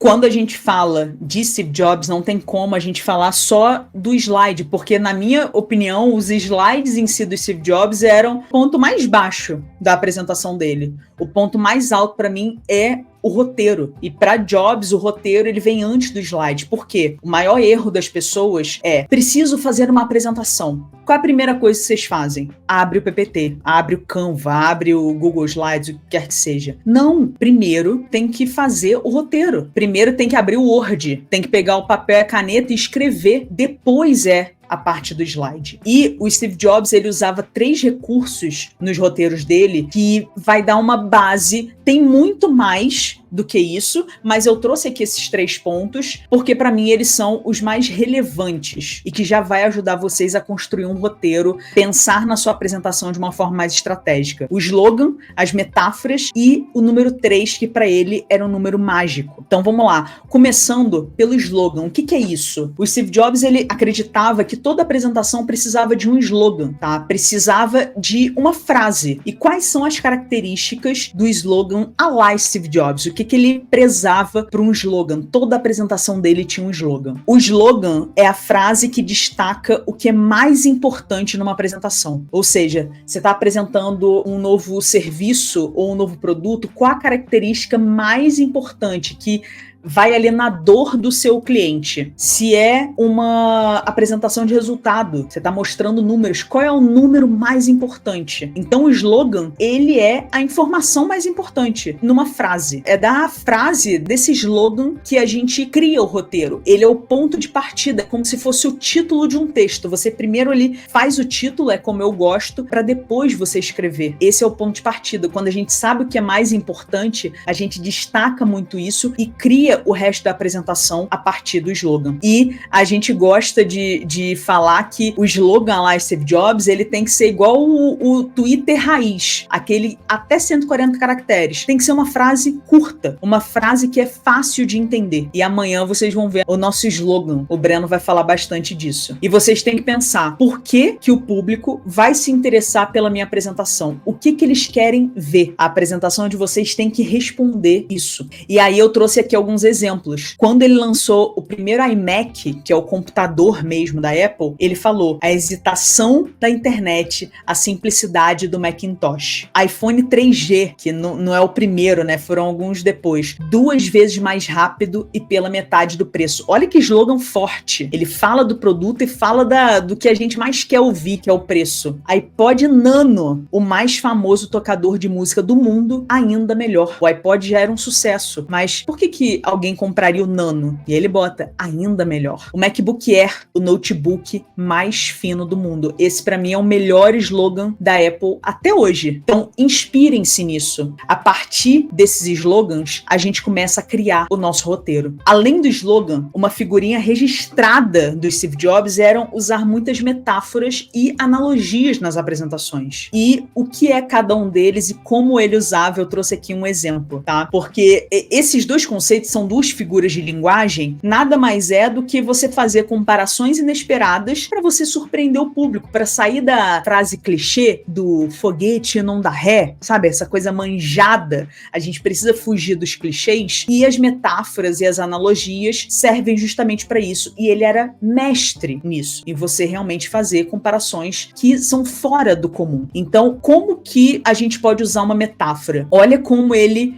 Quando a gente fala de Steve Jobs, não tem como a gente falar só do slide, porque, na minha opinião, os slides em si do Steve Jobs eram o ponto mais baixo da apresentação dele. O ponto mais alto, para mim, é o roteiro. E para Jobs, o roteiro ele vem antes do slide. Por quê? O maior erro das pessoas é: preciso fazer uma apresentação. Qual é a primeira coisa que vocês fazem? Abre o PPT, abre o Canva, abre o Google Slides, o que quer que seja. Não, primeiro tem que fazer o roteiro. Primeiro tem que abrir o Word, tem que pegar o papel e a caneta e escrever. Depois a parte do slide. E o Steve Jobs, ele usava 3 recursos nos roteiros dele que vai dar uma base. Tem muito mais do que isso, mas eu trouxe aqui esses 3 pontos porque para mim eles são os mais relevantes e que já vai ajudar vocês a construir um roteiro, pensar na sua apresentação de uma forma mais estratégica. O slogan, as metáforas e o número 3, que para ele era um número mágico. Então vamos lá, começando pelo slogan. O que é isso? O Steve Jobs, ele acreditava que toda apresentação precisava de um slogan, tá? Precisava de uma frase. E quais são as características do slogan à la Steve Jobs? O que ele prezava para um slogan? Toda a apresentação dele tinha um slogan. O slogan é a frase que destaca o que é mais importante numa apresentação. Ou seja, você está apresentando um novo serviço ou um novo produto, qual a característica mais importante que vai ali na dor do seu cliente? Se é uma apresentação de resultado, você está mostrando números, qual é o número mais importante? Então o slogan, ele é a informação mais importante numa frase. É da frase desse slogan que a gente cria o roteiro. Ele é o ponto de partida, como se fosse o título de um texto. Você primeiro ali faz o título, é como eu gosto, para depois você escrever. Esse é o ponto de partida. Quando a gente sabe o que é mais importante, a gente destaca muito isso e cria o resto da apresentação a partir do slogan. E a gente gosta de falar que o slogan lá, Steve Jobs, ele tem que ser igual o Twitter raiz, aquele até 140 caracteres. Tem que ser uma frase curta, uma frase que é fácil de entender. E amanhã vocês vão ver o nosso slogan. O Breno vai falar bastante disso. E vocês têm que pensar, por que o público vai se interessar pela minha apresentação? O que eles querem ver? A apresentação de vocês tem que responder isso. E aí eu trouxe aqui alguns exemplos. Quando ele lançou o primeiro iMac, que é o computador mesmo da Apple, ele falou: a hesitação da internet, a simplicidade do Macintosh. iPhone 3G, que não é o primeiro, né? Foram alguns depois. 2 vezes mais rápido e pela metade do preço. Olha que slogan forte. Ele fala do produto e fala do que a gente mais quer ouvir, que é o preço. iPod Nano, o mais famoso tocador de música do mundo, ainda melhor. O iPod já era um sucesso, mas por que alguém compraria o Nano? E ele bota ainda melhor. O MacBook Air, o notebook mais fino do mundo. Esse pra mim é o melhor slogan da Apple até hoje. Então inspirem-se nisso. A partir desses slogans, a gente começa a criar o nosso roteiro. Além do slogan, uma figurinha registrada do Steve Jobs eram usar muitas metáforas e analogias nas apresentações. E o que é cada um deles e como ele usava, eu trouxe aqui um exemplo, tá? Porque esses dois conceitos são 2 figuras de linguagem, nada mais é do que você fazer comparações inesperadas para você surpreender o público, para sair da frase clichê do foguete não dá ré, sabe? Essa coisa manjada. A gente precisa fugir dos clichês e as metáforas e as analogias servem justamente para isso. E ele era mestre nisso, em você realmente fazer comparações que são fora do comum. Então, como que a gente pode usar uma metáfora? Olha como ele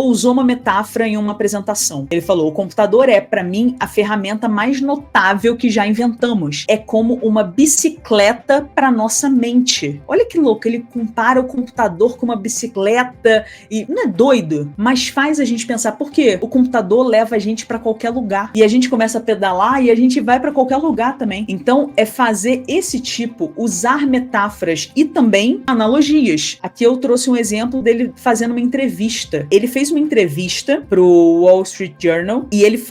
usou uma metáfora em uma apresentação. Ele falou: o computador é, para mim, a ferramenta mais notável que já inventamos. É como uma bicicleta para nossa mente. Olha que louco, ele compara o computador com uma bicicleta e não é doido, mas faz a gente pensar, por quê? O computador leva a gente para qualquer lugar e a gente começa a pedalar e a gente vai para qualquer lugar também. Então, é fazer esse tipo, usar metáforas e também analogias. Aqui eu trouxe um exemplo dele fazendo uma entrevista. Ele fez uma entrevista pro Wall Street Journal e ele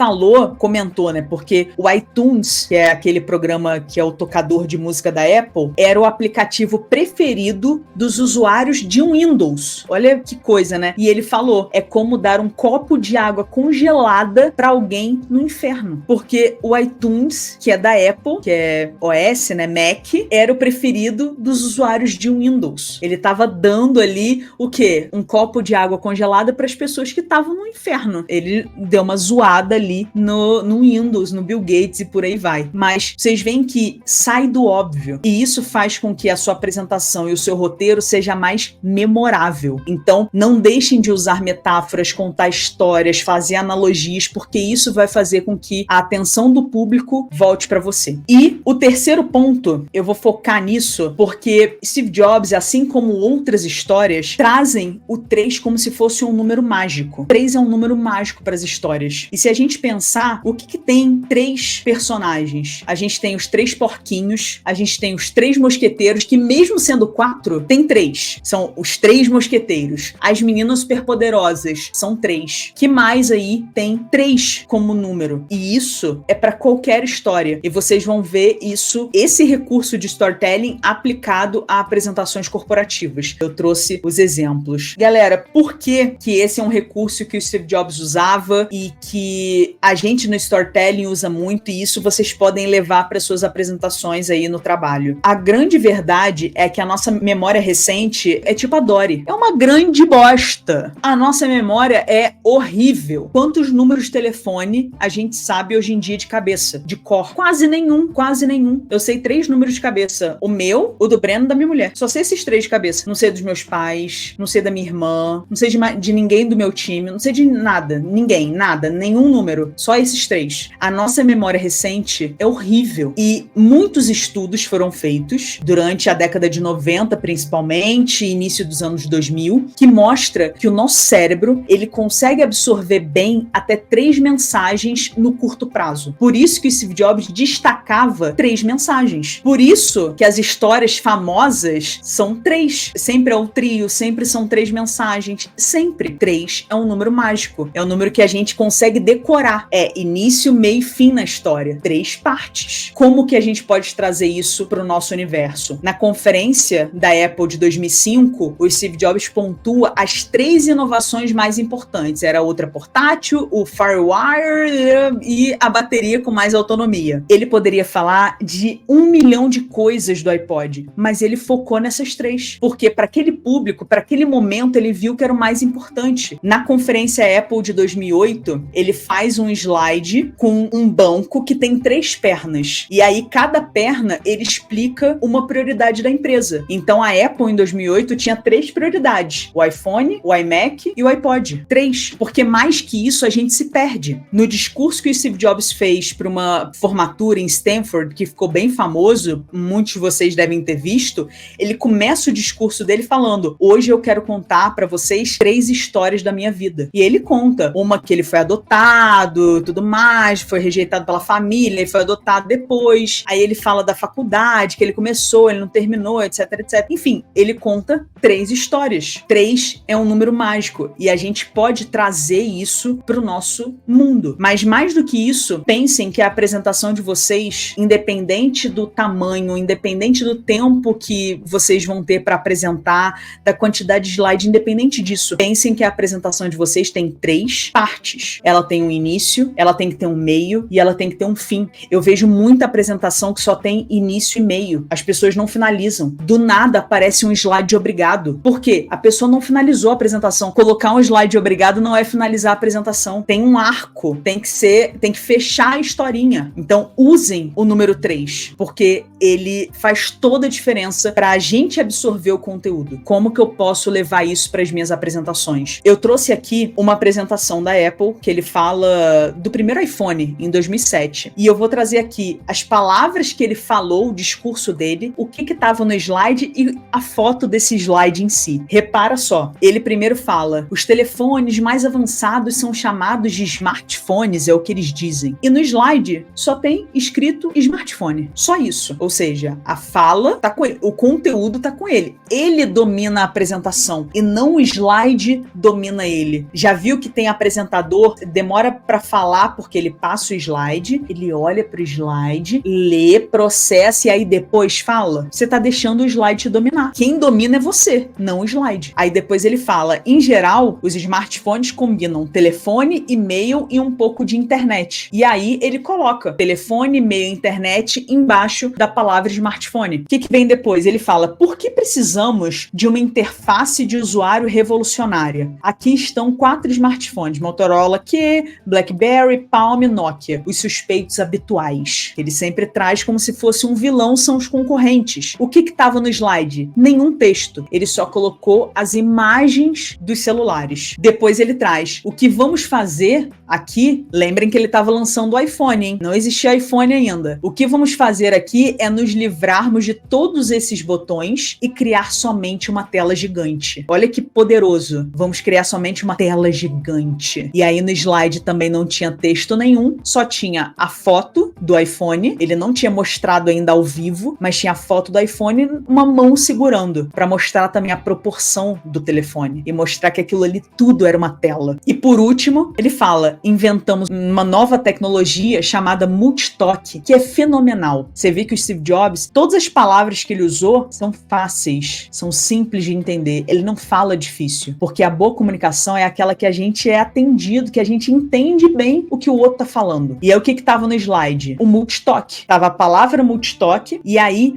comentou, né, porque o iTunes, que é aquele programa que é o tocador de música da Apple, era o aplicativo preferido dos usuários de um Windows. Olha que coisa, né? E ele falou: é como dar um copo de água congelada para alguém no inferno. Porque o iTunes, que é da Apple, que é OS, né, Mac, era o preferido dos usuários de um Windows. Ele tava dando ali o quê? Um copo de água congelada para as pessoas que estavam no inferno. Ele deu uma zoada ali no Windows, no Bill Gates e por aí vai. Mas vocês veem que sai do óbvio. E isso faz com que a sua apresentação e o seu roteiro seja mais memorável. Então, não deixem de usar metáforas, contar histórias, fazer analogias, porque isso vai fazer com que a atenção do público volte para você. E o terceiro ponto, eu vou focar nisso, porque Steve Jobs, assim como outras histórias, trazem o 3 como se fosse um número mágico. 3 é um número mágico para as histórias. E se a gente pensar, o que tem 3 personagens? A gente tem os 3 porquinhos, a gente tem os 3 mosqueteiros, que mesmo sendo 4, tem 3. São os 3 mosqueteiros. As meninas superpoderosas são 3. Que mais aí tem 3 como número? E isso é para qualquer história. E vocês vão ver isso, esse recurso de storytelling aplicado a apresentações corporativas. Eu trouxe os exemplos. Galera, por que esse é um recurso que o Steve Jobs usava e que a gente no storytelling usa muito, e isso vocês podem levar para suas apresentações aí no trabalho? A grande verdade é que a nossa memória recente é tipo a Dory. É uma grande bosta. A nossa memória é horrível. Quantos números de telefone a gente sabe hoje em dia de cabeça? De cor? Quase nenhum, quase nenhum. Eu sei 3 números de cabeça. O meu, o do Breno e da minha mulher. Só sei esses 3 de cabeça. Não sei dos meus pais, não sei da minha irmã, não sei de ninguém do meu time, não sei de nada. Ninguém, nada, nenhum número. Só esses 3. A nossa memória recente é horrível. E muitos estudos foram feitos durante a década de 90, principalmente, início dos anos 2000, que mostra que o nosso cérebro, ele consegue absorver bem até 3 mensagens no curto prazo. Por isso que o Steve Jobs destacava 3 mensagens. Por isso que as histórias famosas são 3. Sempre é o trio, sempre são 3 mensagens. Sempre. 3 é um número mágico. É um número que a gente consegue decorar. É início, meio e fim na história. 3 partes. Como que a gente pode trazer isso para o nosso universo? Na conferência da Apple de 2005, o Steve Jobs pontua as 3 inovações mais importantes. Era a outra portátil, o Firewire e a bateria com mais autonomia. Ele poderia falar de 1 milhão de coisas do iPod, mas ele focou nessas 3, porque para aquele público, para aquele momento, ele viu que era o mais importante. Na conferência Apple de 2008, ele faz um slide com um banco que tem 3 pernas, e aí cada perna ele explica uma prioridade da empresa. Então a Apple em 2008 tinha 3 prioridades: o iPhone, o iMac e o iPod. 3, porque mais que isso a gente se perde. No discurso que o Steve Jobs fez para uma formatura em Stanford, que ficou bem famoso, muitos de vocês devem ter visto, ele começa o discurso dele falando: hoje eu quero contar para vocês 3 histórias da minha vida. E ele conta uma que ele foi adotado, tudo mais, foi rejeitado pela família, ele foi adotado depois. Aí ele fala da faculdade, que ele começou, ele não terminou, etc, etc. Enfim, ele conta 3 histórias. 3 é um número mágico e a gente pode trazer isso para o nosso mundo. Mas mais do que isso, pensem que a apresentação de vocês, independente do tamanho, independente do tempo que vocês vão ter para apresentar, da quantidade de slide, independente disso, pensem que a apresentação de vocês tem 3 partes. Ela tem um início, ela tem que ter um meio e ela tem que ter um fim. Eu vejo muita apresentação que só tem início e meio. As pessoas não finalizam. Do nada aparece um slide de obrigado. Por quê? A pessoa não finalizou a apresentação. Colocar um slide de obrigado não é finalizar a apresentação. Tem um arco, tem que fechar a historinha. Então usem o número 3, porque ele faz toda a diferença para a gente absorver o conteúdo. Como que eu posso levar isso para as minhas apresentações? Eu trouxe aqui uma apresentação da Apple, que ele fala do primeiro iPhone, em 2007. E eu vou trazer aqui as palavras que ele falou, o discurso dele, o que estava no slide e a foto desse slide em si. Repara só, ele primeiro fala: os telefones mais avançados são chamados de smartphones, é o que eles dizem. E no slide só tem escrito smartphone. Só isso. Ou seja, a fala tá com ele, o conteúdo tá com ele. Ele domina a apresentação e não o slide domina ele. Já viu que tem apresentador, demora para falar porque ele passa o slide, ele olha pro slide, lê, processa e aí depois fala? Você tá deixando o slide te dominar. Quem domina é você, não o slide. Aí depois ele fala: em geral, os smartphones combinam telefone, e-mail e um pouco de internet. E aí ele coloca telefone, e-mail, internet embaixo da palavra smartphone. O que vem depois? Ele fala: por que precisamos de uma interface de usuário revolucionária? Aqui estão 4 smartphones, Motorola Q, BlackBerry, Palm, Nokia. Os suspeitos habituais. Ele sempre traz como se fosse um vilão, são os concorrentes. O que estava no slide? Nenhum texto. Ele só colocou as imagens dos celulares. Depois ele traz o que vamos fazer aqui. Lembrem que ele estava lançando o iPhone, hein? Não existia iPhone ainda. O que vamos fazer aqui é nos livrarmos de todos esses botões e criar somente uma tela gigante. Olha que poderoso. Vamos criar somente uma tela gigante. E aí no slide também não tinha texto nenhum, só tinha a foto do iPhone. Ele não tinha mostrado ainda ao vivo, mas tinha a foto do iPhone, uma mão segurando, para mostrar também a proporção do telefone e mostrar que aquilo ali tudo era uma tela. E por último, ele fala: inventamos uma nova tecnologia chamada multitoque, que é fenomenal. Você vê que o Steve Jobs, todas as palavras que ele usou são fáceis, são simples de entender. Ele não fala difícil, porque a boa comunicação é aquela que a gente é atendido, que a gente entende bem o que o outro tá falando. E é o que tava no slide? O multitoque. Tava a palavra multitoque, e aí,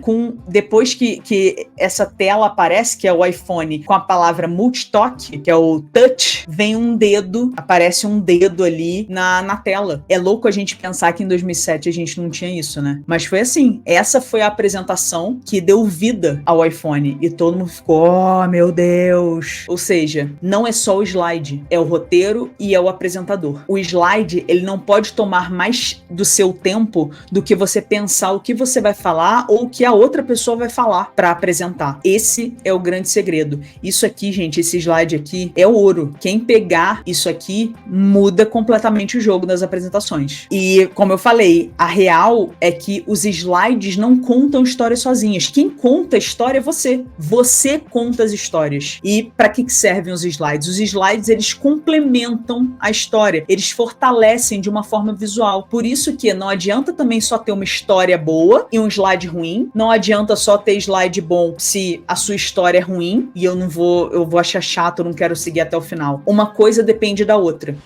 depois que essa tela aparece, que é o iPhone, com a palavra multitoque, que é o touch, vem um dedo, aparece um dedo ali na tela. É louco a gente pensar que em 2007 a gente não tinha isso, né? Mas foi assim. Essa foi a apresentação que deu vida ao iPhone. E todo mundo ficou, oh, meu Deus. Ou seja, não é só o slide, é o roteiro e é o apresentador. O slide, ele não pode tomar mais do seu tempo do que você pensar o que você vai falar ou o que a outra pessoa vai falar para apresentar. Esse é o grande segredo. Isso aqui, gente, esse slide aqui é ouro. Quem pegar isso aqui muda completamente o jogo das apresentações. E, como eu falei, a real é que os slides não contam histórias sozinhas. Quem conta a história é você. Você conta as histórias. E para que servem os slides? Os slides, eles complementam a história. Eles fortalecem de uma forma visual. Por isso que não adianta também só ter uma história boa e um slide ruim. Não adianta só ter slide bom se a sua história é ruim e eu vou achar chato, eu não quero seguir até o final. Uma coisa depende da outra.